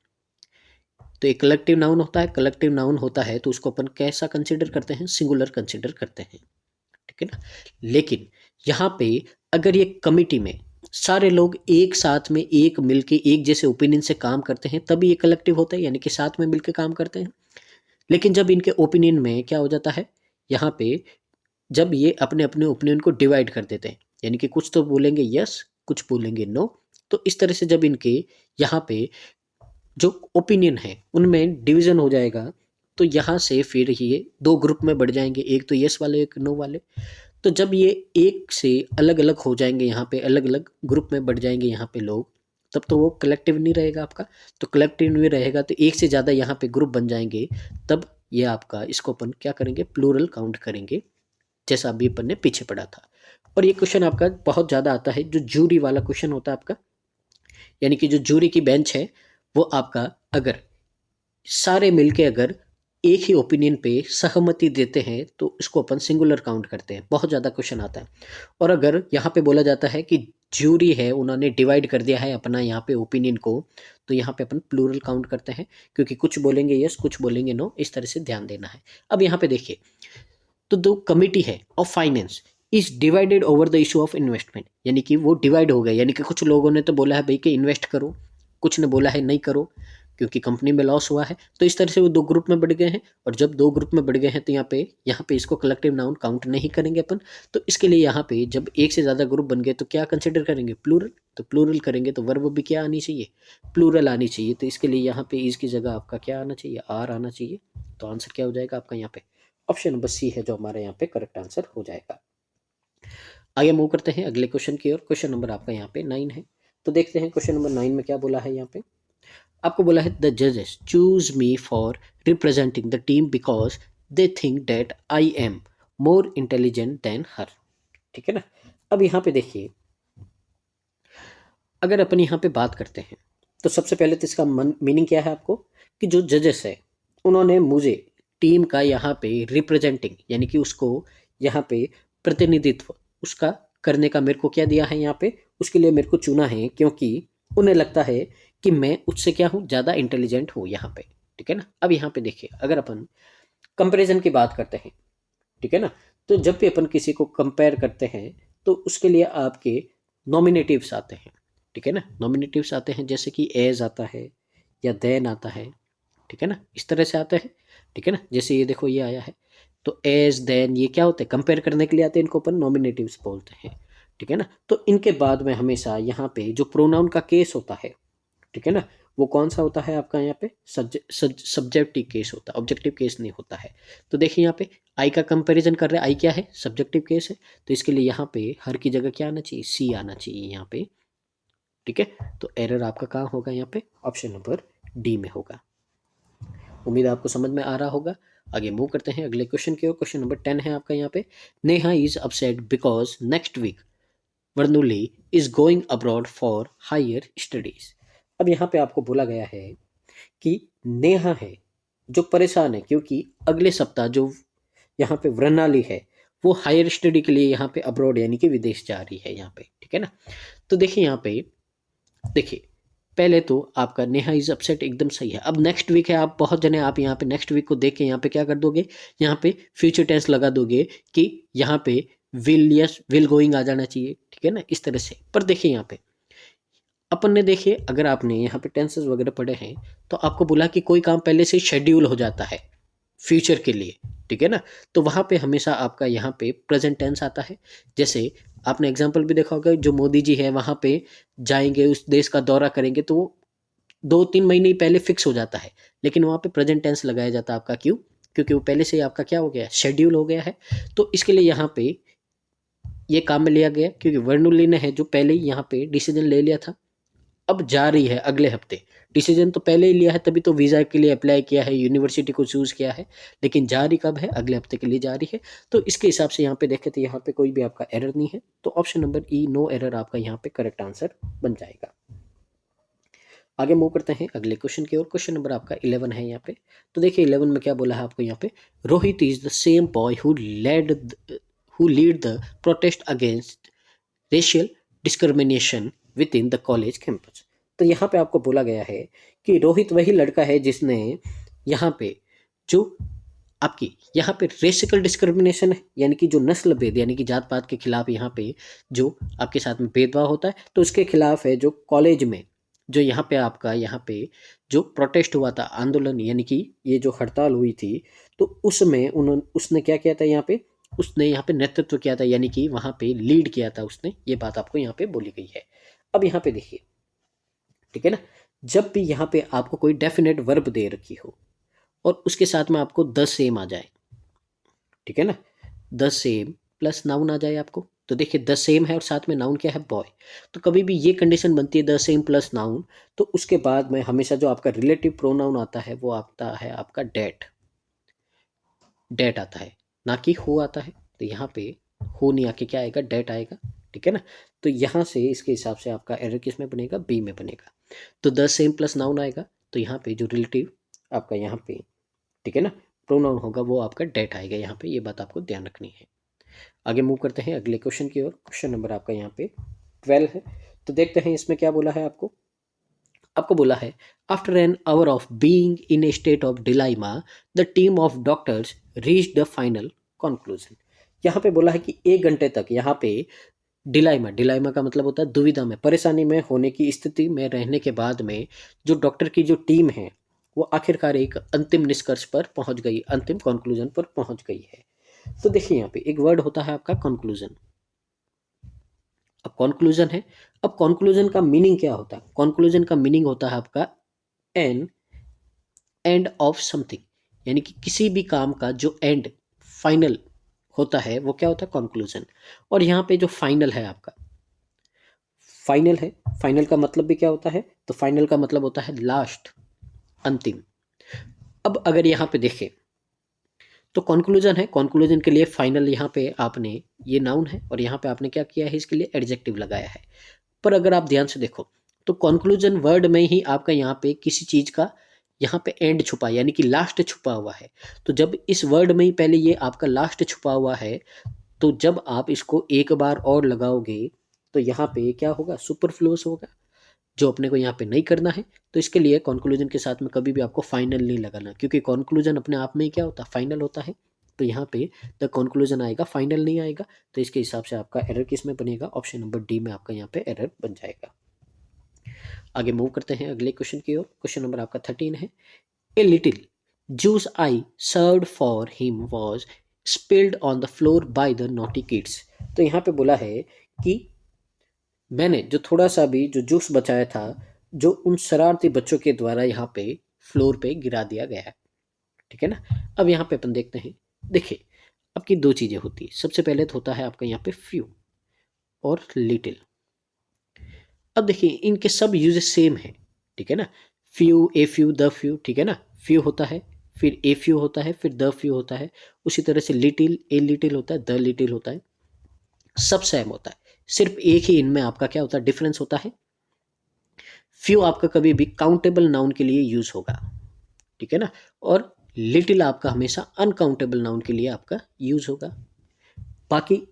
Speaker 1: तो एक कलेक्टिव नाउन होता है, कलेक्टिव नाउन होता है तो उसको अपन कैसा कंसिडर करते हैं, सिंगुलर कंसिडर करते हैं, ठीक है ना। लेकिन यहाँ पे अगर ये कमिटी में सारे लोग एक साथ में एक मिलके एक जैसे ओपिनियन से काम करते हैं तभी ये कलेक्टिव होता है, यानी कि साथ में मिलके काम करते हैं। लेकिन जब इनके ओपिनियन में क्या हो जाता है, यहाँ पे जब ये अपने अपने ओपिनियन को डिवाइड कर देते हैं, यानी कि कुछ तो बोलेंगे यस, कुछ बोलेंगे नो, तो इस तरह से जब इनके यहाँ पे जो ओपिनियन है उनमें डिवीजन हो जाएगा, तो यहाँ से फिर ये दो ग्रुप में बढ़ जाएंगे, एक तो यस वाले, एक नो वाले। तो जब ये एक से अलग अलग हो जाएंगे, यहाँ पे अलग अलग ग्रुप में बढ़ जाएंगे यहाँ पे लोग, तब तो वो कलेक्टिव नहीं रहेगा आपका। तो कलेक्टिव नहीं रहेगा तो एक से ज़्यादा यहाँ पे ग्रुप बन जाएंगे, तब ये आपका इसको अपन क्या करेंगे, प्लूरल काउंट करेंगे, जैसा अभी अपन ने पीछे पढ़ा था। और ये क्वेश्चन आपका बहुत ज़्यादा आता है, जो जूरी वाला क्वेश्चन होता है आपका, यानी कि जो जूरी की बेंच है वो आपका अगर सारे मिलके अगर एक ही ओपिनियन पे सहमति देते हैं तो इसको अपन सिंगुलर काउंट करते हैं, बहुत ज़्यादा क्वेश्चन आता है। और अगर यहाँ पे बोला जाता है कि ज्यूरी है उन्होंने डिवाइड कर दिया है अपना यहाँ पे ओपिनियन को, तो यहाँ पे अपन प्लूरल काउंट करते हैं, क्योंकि कुछ बोलेंगे यस, कुछ बोलेंगे नो, इस तरह से ध्यान देना है। अब यहाँ पे देखिए, तो दो कमिटी है of finance is divided over the issue of investment, यानी कि वो डिवाइड हो गए, यानी कि कुछ लोगों ने तो बोला है भाई कि इन्वेस्ट करो, कुछ ने बोला है नहीं करो क्योंकि कंपनी में लॉस हुआ है। तो इस तरह से वो दो ग्रुप में बढ़ गए हैं, और जब दो ग्रुप में बढ़ गए हैं तो यहाँ पे इसको कलेक्टिव नाउन काउंट नहीं करेंगे अपन। तो इसके लिए यहाँ पे जब एक से ज़्यादा ग्रुप बन गए तो क्या कंसिडर करेंगे, प्लूरल। तो प्लूरल करेंगे तो वर्ब भी क्या आनी चाहिए, प्लूरल आनी चाहिए। तो इसके लिए यहाँ पे इज की जगह आपका क्या आना चाहिए, आर आना चाहिए। तो आंसर क्या हो जाएगा आपका यहाँ पे, ऑप्शन नंबर सी है जो हमारे यहाँ पे करेक्ट आंसर हो जाएगा। आगे मूव करते हैं अगले क्वेश्चन की ओर। क्वेश्चन नंबर आपका यहाँ पे 9 है। तो देखते हैं क्वेश्चन नंबर 9 में क्या बोला है। यहाँ पे आपको बोला है द जजेस choose me for representing the team because they think that I am more intelligent than her, ठीक है ना। अब यहाँ पे देखिए, अगर अपन यहाँ पे बात करते हैं तो सबसे पहले तो इसका मीनिंग क्या है आपको, कि जो जजेस है उन्होंने मुझे टीम का यहाँ पे रिप्रेजेंटिंग यानी कि उसको यहाँ पे प्रतिनिधित्व उसका करने का मेरे को क्या दिया है, यहाँ पे उसके लिए मेरे को चुना है, क्योंकि उन्हें लगता है कि मैं उससे क्या हूँ, ज़्यादा इंटेलिजेंट हूँ यहाँ पे, ठीक है ना। अब यहाँ पे देखिए, अगर अपन कंपैरिजन की बात करते हैं, ठीक है ना, तो जब भी अपन किसी को कंपेयर करते हैं तो उसके लिए आपके नॉमिनेटिव्स आते हैं, ठीक है ना। नॉमिनेटिव्स आते हैं जैसे कि एज आता है या देन आता है, ठीक है ना, इस तरह से आता है, ठीक है ना। जैसे ये देखो, ये आया है, तो एज देन ये क्या होते हैं, कंपेयर करने के लिए आते हैं, इनको अपन नॉमिनेटिव्स बोलते हैं, ठीक है ना। तो इनके बाद में हमेशा यहाँ पे जो प्रोनाउन का केस होता है, ठीक है ना, वो कौन सा होता है आपका, यहाँ पे सब्जेक्टिव केस होता है, ऑब्जेक्टिव केस नहीं होता है। तो देखिए यहाँ पे आई का कंपैरिजन कर रहे हैं, आई क्या है, सब्जेक्टिव केस है, तो इसके लिए यहाँ पे हर की जगह क्या आना चाहिए, सी आना चाहिए यहाँ पे, ठीक है। तो एरर आपका कहाँ होगा, यहाँ पे ऑप्शन नंबर डी में होगा। उम्मीद आपको समझ में आ रहा होगा। आगे मूव करते हैं अगले क्वेश्चन की ओर। क्वेश्चन नंबर 10 है आपका यहाँ पे, Neha is upset because next week Vernuli is going abroad for higher studies. अब यहाँ पे आपको बोला गया है कि नेहा है जो परेशान है क्योंकि अगले सप्ताह जो यहाँ पे वर्नाली है वो हायर स्टडी के लिए यहाँ पे अब्रॉड यानी कि विदेश जा रही है यहाँ पे, ठीक है ना। तो देखिए यहाँ पे, देखिए पहले तो आपका नेहा इज अपसेट एकदम सही है। अब नेक्स्ट वीक है, आप बहुत जने आप यहाँ पे नेक्स्ट वीक को देख के यहाँ पे क्या कर दोगे, यहाँ पे फ्यूचर टेंस लगा दोगे कि यहाँ पे विल, यस विल गोइंग आ जाना चाहिए, ठीक है ना, इस तरह से। पर देखिए यहाँ पे अपन ने, देखिए अगर आपने यहाँ पे टेंसेस वगैरह पढ़े हैं तो आपको बोला कि कोई काम पहले से शेड्यूल हो जाता है फ्यूचर के लिए, ठीक है ना, तो वहाँ पे हमेशा आपका यहाँ पे प्रेजेंट टेंस आता है। जैसे आपने एग्जांपल भी देखा होगा, जो मोदी जी है वहाँ पे जाएंगे, उस देश का दौरा करेंगे, तो वो 2-3 महीने ही पहले फिक्स हो जाता है, लेकिन वहाँ पे प्रेजेंट टेंस लगाया जाता है आपका, क्यों, क्योंकि वो पहले से ही आपका क्या हो गया, शेड्यूल हो गया है। तो इसके लिए यहाँ पे ये काम में लिया गया क्योंकि वर्णुली ने है जो पहले ही यहाँ पे डिसीजन ले लिया था, अब जा रही है अगले हफ्ते। डिसीजन तो पहले ही लिया है, तभी तो वीज़ा के लिए अप्लाई किया है, यूनिवर्सिटी को चूज़ किया है, लेकिन जा रही कब है, अगले हफ्ते के लिए जा रही है। तो इसके हिसाब से यहाँ पे देखें तो यहाँ पे कोई भी आपका एरर नहीं है, तो option number E no error आपका यहाँ पे करेक्ट आंसर बन जाएगा। आगे मूव करते हैं अगले क्वेश्चन की ओर। क्वेश्चन नंबर आपका 11 है यहाँ पे। तो देखिए 11 में क्या बोला है आपको यहाँ पे, Rohit is the same boy who lead the protest against racial discrimination with in the college campus. तो यहाँ पे आपको बोला गया है कि रोहित वही लड़का है जिसने यहाँ पे जो आपकी यहाँ पे रेशियल डिस्क्रिमिनेशन है, यानी कि जो नस्ल भेद यानी कि जात पात के खिलाफ यहाँ पे जो आपके साथ में भेदभाव होता है, तो उसके खिलाफ है जो कॉलेज में जो यहाँ पे आपका यहाँ पे जो प्रोटेस्ट हुआ था, आंदोलन यानी कि ये जो हड़ताल हुई थी, तो उसमें उसने क्या किया था यहाँ पे, उसने यहाँ पे नेतृत्व किया था, यानी कि वहाँ पे लीड किया था उसने, ये बात आपको यहाँ पे बोली गई है। अब यहाँ पे देखिए, ठीक है ना, जब भी यहाँ पे आपको कोई डेफिनेट वर्ब दे रखी हो और उसके साथ में आपको द सेम आ जाए, ठीक है ना, द सेम प्लस नाउन आ जाए आपको, तो देखिए द सेम है और साथ में नाउन क्या है, बॉय, तो कभी भी ये कंडीशन बनती है द सेम प्लस नाउन, तो उसके बाद में हमेशा जो आपका रिलेटिव प्रोनाउन आता है वो आता है आपका डेट, डेट आता है, ना कि हु आता है। तो यहाँ पे हु नहीं आके क्या आएगा, डेट आएगा, ठीक है ना। तो यहाँ से इसके हिसाब से आपका एरर किस में बनेगा, बी में बनेगा। तो द सेम प्लस नाउन आएगा, तो यहाँ पे जो रिलेटिव आपका यहाँ पे, ठीक है ना, प्रोनाउन होगा वो आपका डेट आएगा यहाँ पे, ये बात आपको ध्यान रखनी है। आगे मूव करते हैं अगले क्वेश्चन की ओर। क्वेश्चन नंबर आपका यहाँ पे 12 है। तो देखते हैं इसमें क्या बोला है आपको। आपको बोला है, after an hour of being in a state of dilemma the team of doctors reach the final conclusion. यहाँ पे बोला है कि 1 घंटे तक यहाँ पे डिलाइमा, डिलाइमा का मतलब होता है दुविधा में, परेशानी में होने की स्थिति में रहने के बाद में जो डॉक्टर की जो टीम है वो आखिरकार एक अंतिम निष्कर्ष पर पहुंच गई, अंतिम कंक्लूजन पर पहुंच गई है। तो देखिए यहाँ पे एक वर्ड होता है आपका कंक्लूजन। अब कंक्लूजन है, अब कंक्लूजन का मीनिंग क्या होता है, कंक्लूजन का मीनिंग होता है आपका एन एंड ऑफ समथिंग, यानी कि किसी भी काम का जो एंड फाइनल होता है वो क्या होता है, कंक्लूजन। और यहाँ पे जो फाइनल है आपका, फाइनल है, फाइनल का मतलब भी क्या होता है, तो फाइनल का मतलब होता है लास्ट, अंतिम। अब अगर यहाँ पे देखें तो कंक्लूजन है, कंक्लूजन के लिए फाइनल यहाँ पे आपने, ये नाउन है और यहाँ पे आपने क्या किया है, इसके लिए एडजेक्टिव लगाया है। पर अगर आप ध्यान से देखो तो कंक्लूजन वर्ड में ही आपका यहाँ पे किसी चीज का यहाँ पे एंड छुपा यानी कि लास्ट छुपा हुआ है। तो जब इस वर्ड में ही पहले ये आपका लास्ट छुपा हुआ है, तो जब आप इसको एक बार और लगाओगे तो यहाँ पे क्या होगा, सुपरफ्लुअस होगा। जो अपने को यहाँ पे नहीं करना है। तो इसके लिए कंक्लूजन के साथ में कभी भी आपको फाइनल नहीं लगाना, क्योंकि कंक्लूजन अपने आप में ही क्या होता है, फाइनल होता है। तो यहाँ पे द कंक्लूजन आएगा, फाइनल नहीं आएगा। तो इसके हिसाब से आपका एरर किस में बनेगा, ऑप्शन नंबर डी में आपका यहाँ पे एरर बन जाएगा। आगे मूव करते हैं अगले क्वेश्चन की ओर। क्वेश्चन नंबर आपका 13 है। A little juice I served for him was spilled on the floor by the naughty kids। तो यहाँ पे बोला है कि मैंने जो थोड़ा सा भी जो जूस बचाया था, जो उन शरारती बच्चों के द्वारा यहाँ पे फ्लोर पे गिरा दिया गया है। ठीक है ना। अब यहाँ पे अपन देखते हैं, देखिए आपकी दो चीज़ें होती है। सबसे पहले तो होता है आपका यहाँ पे फ्यू और लिटिल। अब देखिए इनके सब यूजेस सेम है। ठीक है ना, few, a few, the few. ठीक है ना, फ्यू होता है, फिर ए फ्यू होता है, फिर द फ्यू होता है। उसी तरह से लिटिल, ए लिटिल होता है, द लिटिल होता है, सब सेम होता है। सिर्फ एक ही इनमें आपका क्या होता है, डिफरेंस होता है। फ्यू आपका कभी भी काउंटेबल नाउन के लिए यूज होगा। ठीक है ना, और लिटिल आपका हमेशा अनकाउंटेबल नाउन के लिए आपका यूज होगा। बाकी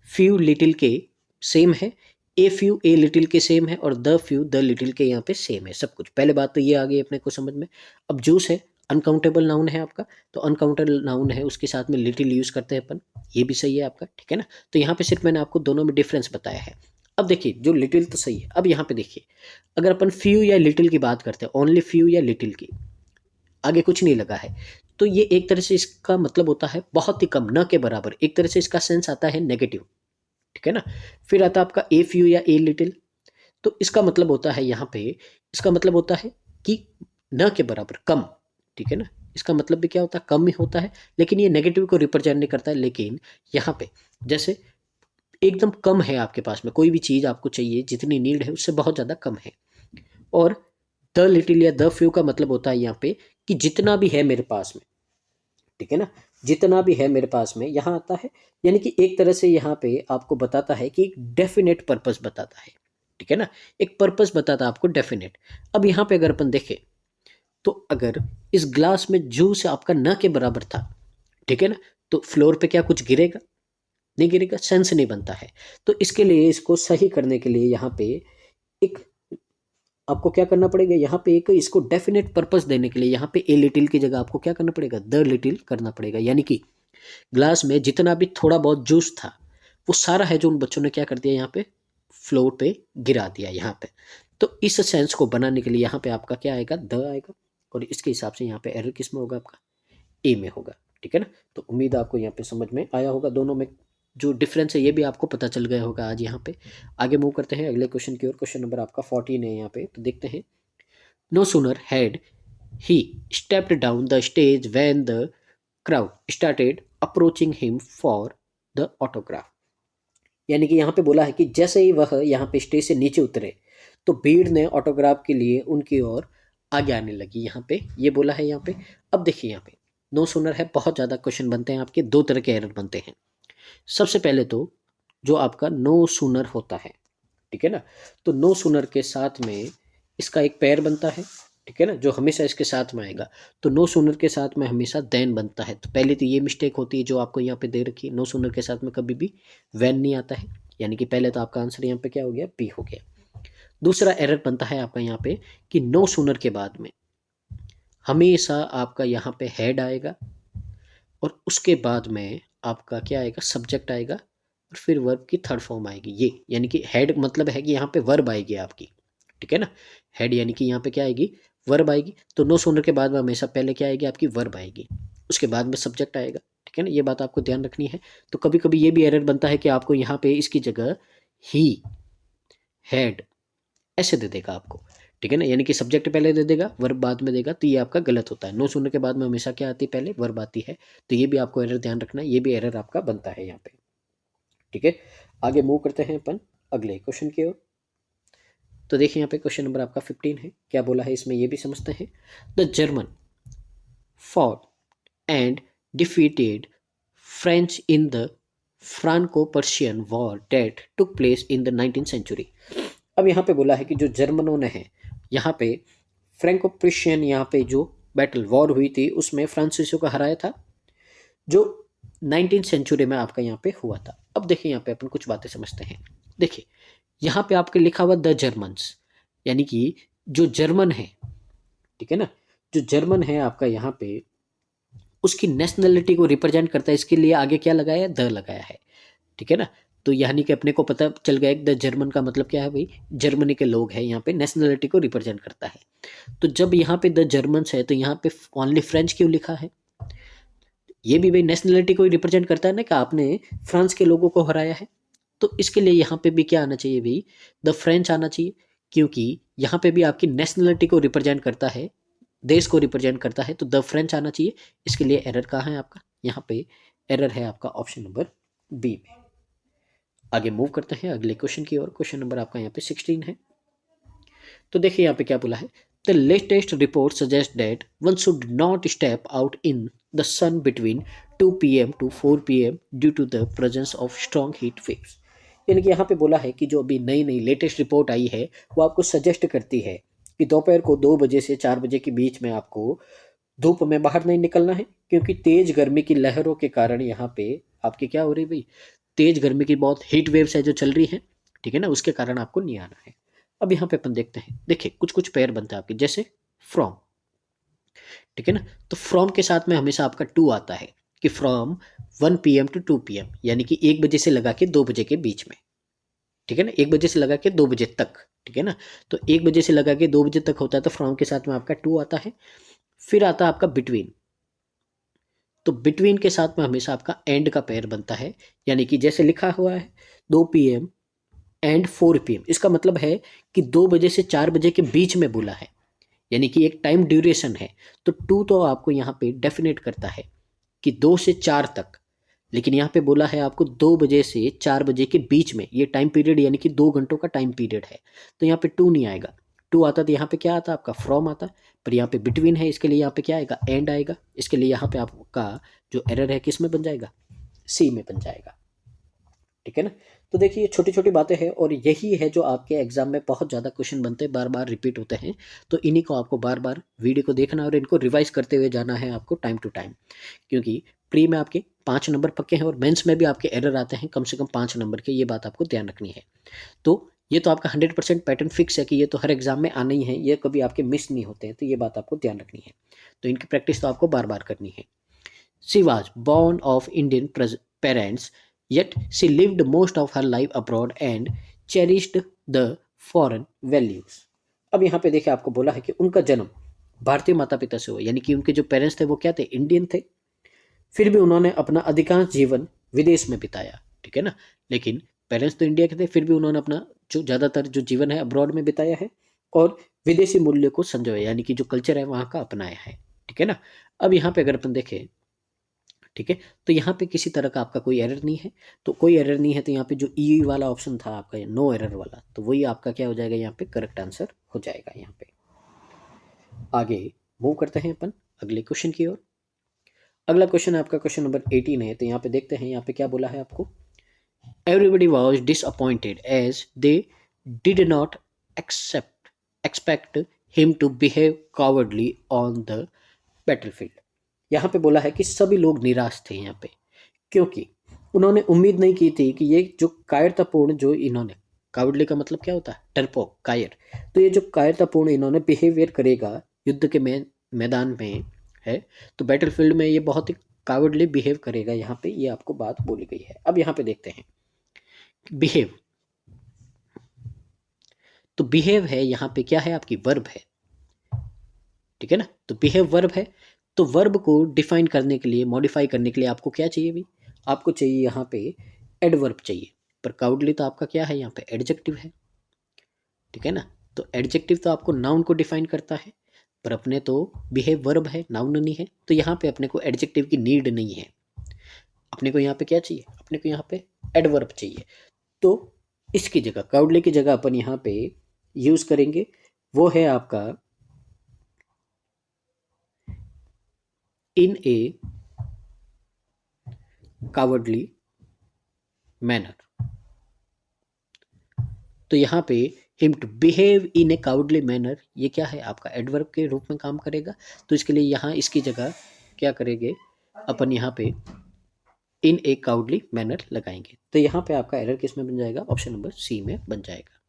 Speaker 1: फ्यू लिटिल के सेम है, ए फ्यू ए लिटिल के सेम है, और द फ्यू द लिटिल के यहाँ पे सेम है सब कुछ। पहले बात तो ये आ गई अपने को समझ में। अब जूस है, अनकाउंटेबल नाउन है आपका, तो अनकाउंटेबल नाउन है, उसके साथ में लिटिल यूज करते हैं अपन, ये भी सही है आपका। ठीक है ना, तो यहाँ पे सिर्फ मैंने आपको दोनों में डिफरेंस बताया है। अब देखिए जो लिटिल तो सही है। अब यहाँ पे देखिए, अगर अपन फ्यू या लिटिल की बात करते हैं, ओनली फ्यू या लिटिल की, आगे कुछ नहीं लगा है, तो ये एक तरह से इसका मतलब होता है बहुत ही कम, न के बराबर। एक तरह से इसका सेंस आता है नेगेटिव। ठीक है ना, फिर आता है आपका ए फ्यू या ए लिटिल, तो इसका मतलब होता है यहाँ पे, इसका मतलब होता है कि न के बराबर, कम। ठीक है ना, इसका मतलब भी क्या होता है, कम ही होता है, लेकिन ये नेगेटिव को रिप्रेजेंट नहीं करता है। लेकिन यहाँ पे जैसे एकदम कम है आपके पास में, कोई भी चीज़ आपको चाहिए, जितनी नीड है उससे बहुत ज़्यादा कम है। और द लिटिल या द फ्यू का मतलब होता है यहाँ पे कि जितना भी है मेरे पास में। ठीक है ना, जितना भी है मेरे पास में यहाँ आता है, यानी कि एक तरह से यहाँ पे आपको बताता है कि एक डेफिनेट पर्पस बताता है। ठीक है ना, एक पर्पस बताता है आपको डेफिनेट। अब यहाँ पे अगर अपन देखें, तो अगर इस ग्लास में जूस आपका न के बराबर था, ठीक है ना, तो फ्लोर पे क्या कुछ गिरेगा, नहीं गिरेगा, सेंस नहीं बनता है। तो इसके लिए इसको सही करने के लिए यहाँ पे एक आपको क्या करना पड़ेगा, यहाँ पे एक इसको डेफिनेट पर्पस देने के लिए यहाँ पे ए लिटिल की जगह आपको क्या करना पड़ेगा, द लिटिल करना पड़ेगा। यानी कि ग्लास में जितना भी थोड़ा बहुत जूस था, वो सारा है जो उन बच्चों ने क्या कर दिया, यहाँ पे फ्लोर पे गिरा दिया यहाँ पे। तो इस सेंस को बनाने के लिए यहाँ पे आपका क्या आएगा, द आएगा, और इसके हिसाब से यहाँ पे एरर किस में होगा, आपका ए में होगा। ठीक है ना, तो उम्मीद आपको यहाँ पे समझ में आया होगा। दोनों में जो डिफरेंस है ये भी आपको पता चल गया होगा आज यहाँ पे। आगे मूव करते हैं अगले क्वेश्चन की ओर। क्वेश्चन नंबर आपका 14 है यहाँ पे, तो देखते हैं। No sooner had he stepped down the stage when the crowd started approaching him for the autograph. यानी कि यहाँ पे बोला है कि जैसे ही वह यहाँ पे स्टेज से नीचे उतरे, तो भीड़ ने ऑटोग्राफ के लिए उनकी ओर आगे आने लगी। यहाँ पे ये बोला है यहाँ पे। अब देखिए यहाँ पे नो सूनर है, बहुत ज़्यादा क्वेश्चन बनते हैं आपके, दो तरह के एरर बनते हैं। सबसे पहले तो जो आपका नो सूनर होता है, ठीक है ना, तो नो सूनर के साथ में इसका एक पेयर बनता है। ठीक है ना, जो हमेशा इसके साथ में आएगा। तो नो सूनर के साथ में हमेशा देन बनता है। तो पहले तो ये मिस्टेक होती है जो आपको यहाँ पे दे रखी है, नो सूनर के साथ में कभी भी वैन नहीं आता है। यानी कि पहले तो आपका आंसर यहाँ पे क्या हो गया, बी हो गया। दूसरा एरर बनता है आपका यहाँ पे कि नो सूनर के बाद में हमेशा आपका यहाँ पे हेड आएगा, और उसके बाद में आपका क्या आएगा, सब्जेक्ट आएगा, और फिर वर्ब की थर्ड फॉर्म आएगी ये। यानी कि हेड मतलब है कि यहाँ पे वर्ब आएगी आपकी। ठीक है ना, हेड यानी कि यहाँ पे क्या आएगी, वर्ब आएगी। तो नो सूनर के बाद में हमेशा पहले क्या आएगी, आपकी वर्ब आएगी, उसके बाद में सब्जेक्ट आएगा। ठीक है ना, ये बात आपको ध्यान रखनी है। तो कभी कभी ये भी एरर बनता है कि आपको यहाँ पे इसकी जगह ही, हेड ऐसे दे देगा आपको। ठीक है ना, यानी कि सब्जेक्ट पहले दे देगा, वर्ब बाद में देगा, तो ये आपका गलत होता है। नो सूनर के बाद में हमेशा क्या आती है, पहले वर्ब आती है। तो ये भी आपको एरर ध्यान रखना है, ये भी एरर आपका बनता है यहाँ पे। ठीक है, आगे मूव करते हैं अपन अगले क्वेश्चन की ओर। तो देखिए यहाँ पे क्वेश्चन नंबर आपका 15 है, क्या बोला है इसमें ये भी समझते हैं। The German fought and defeated French in the Franco-Persian War that took place in the 19th century। अब यहाँ पे बोला है कि जो जर्मनों ने है यहाँ पे फ्रैंको प्रिशियन यहाँ पे जो बैटल वॉर हुई थी उसमें फ्रांसीसियों को हराया था, जो 19th सेंचुरी में आपका यहाँ पे हुआ था। अब देखिए यहाँ पे अपन कुछ बातें समझते हैं। देखिए यहाँ पे आपके लिखा हुआ द जर्मन्स, यानी कि जो जर्मन है, ठीक है ना, जो जर्मन है आपका यहाँ पे, उसकी नेशनलिटी को रिप्रेजेंट करता है, इसके लिए आगे क्या लगाया है, द लगाया है, ठीक है ना। तो यानी कि अपने को पता चल गया द जर्मन का मतलब क्या है भाई, जर्मनी के लोग हैं, यहाँ पे नेशनलिटी को रिप्रेजेंट करता है। तो जब यहाँ पे द जर्मन्स है तो यहाँ पे ओनली फ्रेंच क्यों लिखा है, ये भी भाई नेशनलिटी को रिप्रेजेंट करता है ना, कि आपने फ्रांस के लोगों को हराया है। तो इसके लिए यहाँ पे भी क्या आना चाहिए भाई, द फ्रेंच आना चाहिए, क्योंकि यहाँ पे भी आपकी नेशनलिटी को रिप्रेजेंट करता है, देश को रिप्रेजेंट करता है, तो द फ्रेंच आना चाहिए। इसके लिए एरर कहाँ है आपका, यहाँ पे एरर है आपका ऑप्शन नंबर बी में। आगे मूव करते हैं अगले क्वेश्चन की ओर। क्वेश्चन नंबर आपका यहाँ पे 16 है। तो देखिए यहाँ पे क्या बोला है, the latest report suggest that one should not step out in the sun between 2 PM to 4 PM due to the presence of strong heat waves. यानी कि यहाँ पे बोला है कि जो अभी नई नई लेटेस्ट रिपोर्ट आई है वो आपको सजेस्ट करती है कि दोपहर को 2 बजे से 4 बजे के बीच में आपको धूप में बाहर नहीं निकलना है, क्योंकि तेज गर्मी की लहरों के कारण यहाँ पे आपकी क्या हो रही है भाई, तेज गर्मी की बहुत हीट वेव्स है जो चल रही है, ठीक है ना, उसके कारण आपको नहीं आना है। अब यहाँ पे अपन देखते हैं, देखिए कुछ कुछ पेयर बनता है आपके, जैसे फ्रॉम, ठीक है ना, तो फ्रॉम के साथ में हमेशा आपका टू आता है, कि फ्रॉम 1 PM to 2 PM, यानी कि 1 बजे से लगा के 2 बजे के बीच में, ठीक है ना, 1 बजे से लगा के 2 बजे तक, ठीक है ना। तो 1 बजे से लगा के 2 बजे तक होता है, तो फ्रॉम के साथ में आपका टू आता है। फिर आता है आपका बिटवीन, तो बिटवीन के साथ में हमेशा आपका एंड का पेयर बनता है, यानी कि जैसे लिखा हुआ है 2 PM एंड 4 PM, इसका मतलब है कि 2 बजे से 4 बजे के बीच में बोला है, यानी कि एक टाइम ड्यूरेशन है। तो टू तो आपको यहाँ पे डेफिनेट करता है कि 2 से 4 तक, लेकिन यहाँ पे बोला है आपको 2 बजे से 4 बजे के बीच में, ये टाइम पीरियड यानी कि 2 घंटों का टाइम पीरियड है, तो यहाँ पे टू नहीं आएगा। टू आता तो यहाँ पे क्या आता, आपका फ्रॉम आता, पर यहाँ पे बिटवीन है, इसके लिए यहाँ पे क्या आएगा, एंड आएगा। इसके लिए यहाँ पे आपका जो एरर है किस में बन जाएगा, सी में बन जाएगा, ठीक है ना। तो देखिए छोटी छोटी बातें हैं, और यही है जो आपके एग्जाम में बहुत ज़्यादा क्वेश्चन बनते हैं, बार बार रिपीट होते हैं। तो इन्हीं को आपको बार बार वीडियो को देखना और इनको रिवाइज करते हुए जाना है आपको टाइम टू टाइम, क्योंकि प्री में आपके 5 नंबर पक्के हैं और मेंस में भी आपके एरर आते हैं कम से कम 5 नंबर के, ये बात आपको ध्यान रखनी है। तो ये तो आपका 100% पैटर्न फिक्स है कि ये तो हर एग्जाम में आना ही है, ये कभी आपके मिस नहीं होते हैं, तो ये बात आपको ध्यान रखनी है। तो इनकी प्रैक्टिस तो आपको बार बार करनी है। She was born of Indian parents, yet she lived most of her life abroad and cherished the foreign values। अब यहाँ पे देखिए आपको बोला है कि उनका जन्म भारतीय माता पिता से हुआ, यानी कि उनके जो पेरेंट्स थे वो क्या थे, इंडियन थे, फिर भी उन्होंने अपना अधिकांश जीवन विदेश में बिताया, ठीक है ना। लेकिन पेरेंट्स तो इंडिया के थे, फिर भी उन्होंने अपना जो ज़्यादातर जो जीवन है अब्रॉड में बिताया है, और विदेशी मूल्य को संजोया, यानी कि जो कल्चर है वहाँ का अपनाया है, ठीक है ना। अब यहाँ पे अगर अपन देखें, ठीक है, तो यहाँ पे किसी तरह का आपका कोई एरर नहीं है, तो कोई एरर नहीं है, तो यहाँ पे जो ई वाला ऑप्शन था आपका नो एरर वाला, तो वही आपका क्या हो जाएगा, यहाँ पे करेक्ट आंसर हो जाएगा। यहाँ पे आगे मूव करते हैं अपन अगले क्वेश्चन की ओर। अगला क्वेश्चन आपका क्वेश्चन नंबर 18 है। तो यहाँ पे देखते हैं यहाँ पे क्या बोला है आपको, everybody was disappointed as they did not expect him to behave cowardly on the battlefield. यहाँ पे बोला है कि सभी लोग निराश थे यहाँ पे, क्योंकि उन्होंने उम्मीद नहीं की थी कि ये जो कायरतापूर्ण, जो इन्होंने, कावर्डली का मतलब क्या होता है, डरपोक, कायर, तो ये जो कायरतापूर्ण इन्होंने बिहेवियर करेगा युद्ध के मैदान में है, तो बैटलफील्ड में ये बहुत ही कावर्डली बिहेव करेगा, यहाँ पे ये आपको बात बोली गई है। अब यहाँ पे देखते हैं बिहेव, तो बिहेव है यहाँ पे क्या है, आपकी वर्ब है, ठीक है ना। तो बिहेव वर्ब है, तो वर्ब को डिफाइन करने के लिए, मॉडिफाई करने के लिए आपको क्या चाहिए भी, आपको चाहिए यहाँ पे एडवर्ब चाहिए, पर काउडली तो आपका क्या है, यहाँ पे एडजेक्टिव है, ठीक है ना। तो एडजेक्टिव तो आपको नाउन को डिफाइन करता है, पर अपने तो बिहेव वर्ब है, नाउन नहीं है, तो यहाँ पे अपने को एडजेक्टिव की नीड नहीं है। अपने को यहाँ पे क्या चाहिए, अपने को यहाँ पे एडवर्ब चाहिए। तो इसकी जगह, काउडली की जगह अपन यहाँ पे यूज करेंगे, वो है आपका इन ए कावर्डली मैनर। तो यहाँ पे him to behave in a cowardly manner, ये क्या है, आपका एडवर्ब के रूप में काम करेगा। तो इसके लिए यहाँ इसकी जगह क्या करेंगे अपन, यहाँ पे इन ए कावर्डली मैनर लगाएंगे। तो यहाँ पे आपका एरर किस में बन जाएगा, ऑप्शन नंबर सी में बन जाएगा।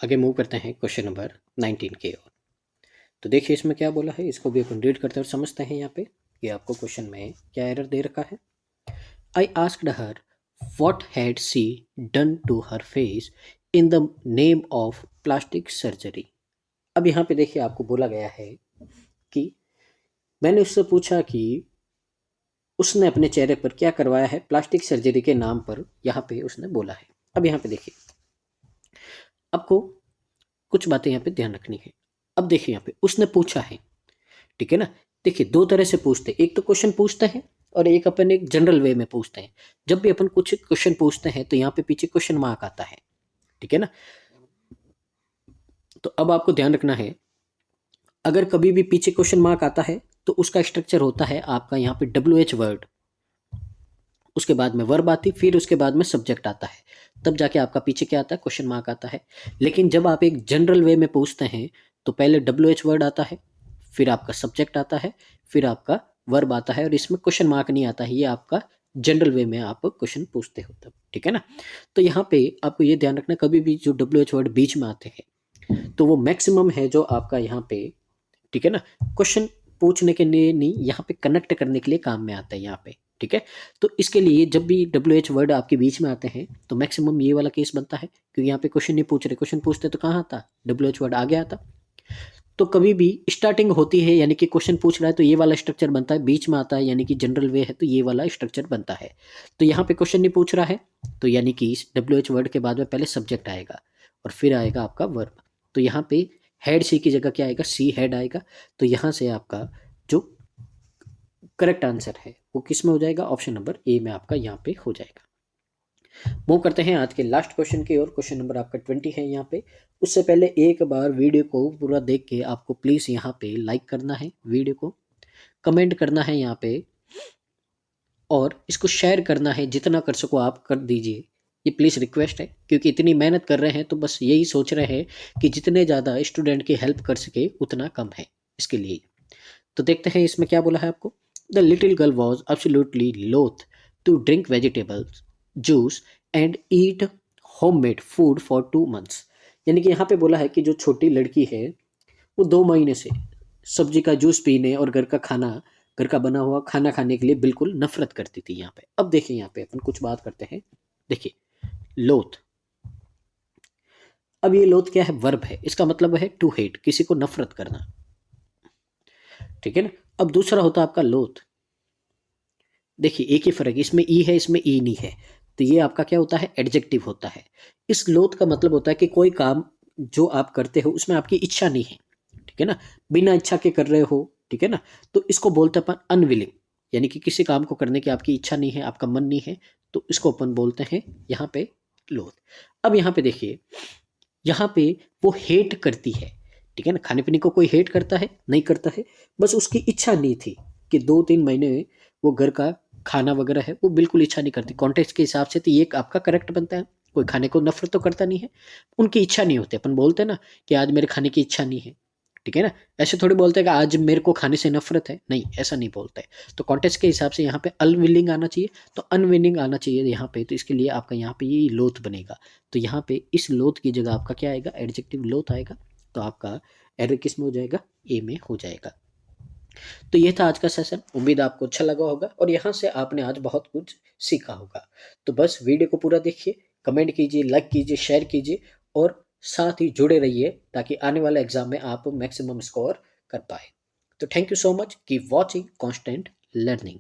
Speaker 1: आगे मूव करते हैं क्वेश्चन नंबर 19 की ओर। तो देखिए इसमें क्या बोला है, इसको भी अपन रीड करते हैं और समझते हैं यहाँ पे कि आपको क्वेश्चन में क्या एरर दे रखा है। I asked her what had she done to her face in the name of plastic surgery. अब यहाँ पे देखिए आपको बोला गया है कि मैंने उससे पूछा कि उसने अपने चेहरे पर क्या करवाया है प्लास्टिक सर्जरी के नाम पर, यहाँ पे उसने बोला है। अब यहाँ पे देखिए आपको कुछ बातें यहाँ पे ध्यान रखनी है। अब देखिए यहाँ पे उसने पूछा है, ठीक है ना। देखिए दो तरह से पूछते हैं, एक तो क्वेश्चन पूछते हैं और एक अपन एक जनरल वे में पूछते हैं। जब भी अपन कुछ क्वेश्चन पूछते हैं तो यहाँ पे पीछे क्वेश्चन मार्क आता है, ठीक है ना। तो अब आपको ध्यान रखना है, अगर कभी भी पीछे क्वेश्चन मार्क आता है तो उसका स्ट्रक्चर होता है आपका यहाँ पे WH वर्ड, उसके बाद में वर्ब आती, फिर उसके बाद में सब्जेक्ट आता है, तब जाके आपका पीछे क्या आता है, क्वेश्चन मार्क आता है। लेकिन जब आप एक जनरल वे में पूछते हैं तो पहले WH वर्ड आता है, फिर आपका सब्जेक्ट आता है, फिर आपका वर्ब आता है और इसमें क्वेश्चन मार्क नहीं आता है। ये आपका जनरल वे में आप क्वेश्चन पूछते हो तब, ठीक है ना। तो यहाँ पे आपको ये ध्यान रखना, कभी भी जो WH वर्ड बीच में आते हैं तो वो मैक्सिमम है जो आपका यहाँ पे, ठीक है ना, क्वेश्चन पूछने के लिए नहीं, यहाँ पे कनेक्ट करने के लिए काम में आता है यहाँ पे, ठीक है। तो इसके लिए जब भी WH वर्ड आपके बीच में आते हैं तो मैक्सिमम ये वाला केस बनता है, क्योंकि यहाँ पे क्वेश्चन नहीं पूछ रहे, क्वेश्चन पूछते तो कहाँ आता, WH वर्ड आगे आता। तो कभी भी स्टार्टिंग होती है यानी कि क्वेश्चन पूछ रहा है तो ये वाला स्ट्रक्चर बनता है, बीच में आता है यानी कि जनरल वे है तो ये वाला स्ट्रक्चर बनता है। तो यहाँ पे क्वेश्चन नहीं पूछ रहा है तो यानी कि WH वर्ड के बाद में पहले सब्जेक्ट आएगा और फिर आएगा आपका वर्ब। तो यहाँ पे हेड सी की जगह क्या आएगा, सी हेड आएगा। तो यहाँ से आपका जो करेक्ट आंसर है वो किस में हो जाएगा, ऑप्शन नंबर ए में आपका यहाँ पे हो जाएगा। मूव करते हैं आज के लास्ट क्वेश्चन की ओर। क्वेश्चन नंबर आपका 20 है यहाँ पे। उससे पहले एक बार वीडियो को पूरा देख के आपको प्लीज़ यहाँ पे लाइक करना है, वीडियो को कमेंट करना है यहाँ पे और इसको शेयर करना है, जितना कर सको आप कर दीजिए। ये प्लीज़ रिक्वेस्ट है, क्योंकि इतनी मेहनत कर रहे हैं तो बस यही सोच रहे हैं कि जितने ज़्यादा स्टूडेंट की हेल्प कर सके उतना कम है, इसके लिए। तो देखते हैं इसमें क्या बोला है आपको। The little girl was absolutely loath to drink vegetables juice and eat homemade food for 2 months। यानी कि यहाँ पे बोला है कि जो छोटी लड़की है वो 2 महीने से सब्जी का जूस पीने और घर का खाना, घर का बना हुआ खाना खाने के लिए बिल्कुल नफरत करती थी यहाँ पे। अब देखिए यहाँ पे अपन कुछ बात करते हैं। देखिए लोथ, अब ये लोथ क्या है, वर्ब है, इसका मतलब है टू हेट, किसी को नफरत करना, ठीक है ना। अब दूसरा होता है आपका लोथ। देखिए एक ही फर्क, इसमें ई है इसमें ई नहीं है, तो ये आपका क्या होता है, एडजेक्टिव होता है। इस लोथ का मतलब होता है कि कोई काम जो आप करते हो उसमें आपकी इच्छा नहीं है, ठीक है ना, बिना इच्छा के कर रहे हो, ठीक है ना। तो इसको बोलते हैं अपन अनविलिंग, यानी कि किसी काम को करने की आपकी इच्छा नहीं है, आपका मन नहीं है, तो इसको अपन बोलते हैं यहाँ पे लोथ। अब यहाँ पे देखिए, यहाँ पे वो हेट करती है, ठीक है ना। खाने पीने को कोई हेट करता है, नहीं करता है, बस उसकी इच्छा नहीं थी कि 2-3 महीने वो घर का खाना वगैरह है वो बिल्कुल इच्छा नहीं करती। कॉन्टेक्स्ट के हिसाब से तो ये आपका करेक्ट बनता है। कोई खाने को नफरत तो करता नहीं है, उनकी इच्छा नहीं होती। अपन बोलते हैं ना कि आज मेरे खाने की इच्छा नहीं है, ठीक है ना। ऐसे थोड़ी बोलते हैं कि आज मेरे को खाने से नफरत है, नहीं ऐसा नहीं बोलते है। तो कॉन्टेक्स्ट के हिसाब से यहाँ पे अनविलिंग आना चाहिए, तो अनविलिंग आना चाहिए यहाँ पे, तो इसके लिए आपका यहाँ पे ये लोथ बनेगा। तो यहाँ पे इस लोथ की जगह आपका क्या आएगा, एडजेक्टिव लोथ आएगा। तो आपका एरर किस में हो जाएगा, ए में हो जाएगा। तो ये था आज का सेशन, उम्मीद आपको अच्छा लगा होगा और यहाँ से आपने आज बहुत कुछ सीखा होगा। तो बस वीडियो को पूरा देखिए, कमेंट कीजिए, लाइक कीजिए, शेयर कीजिए और साथ ही जुड़े रहिए ताकि आने वाले एग्जाम में आप मैक्सिमम स्कोर कर पाए। तो thank you so much, keep watching constant learning.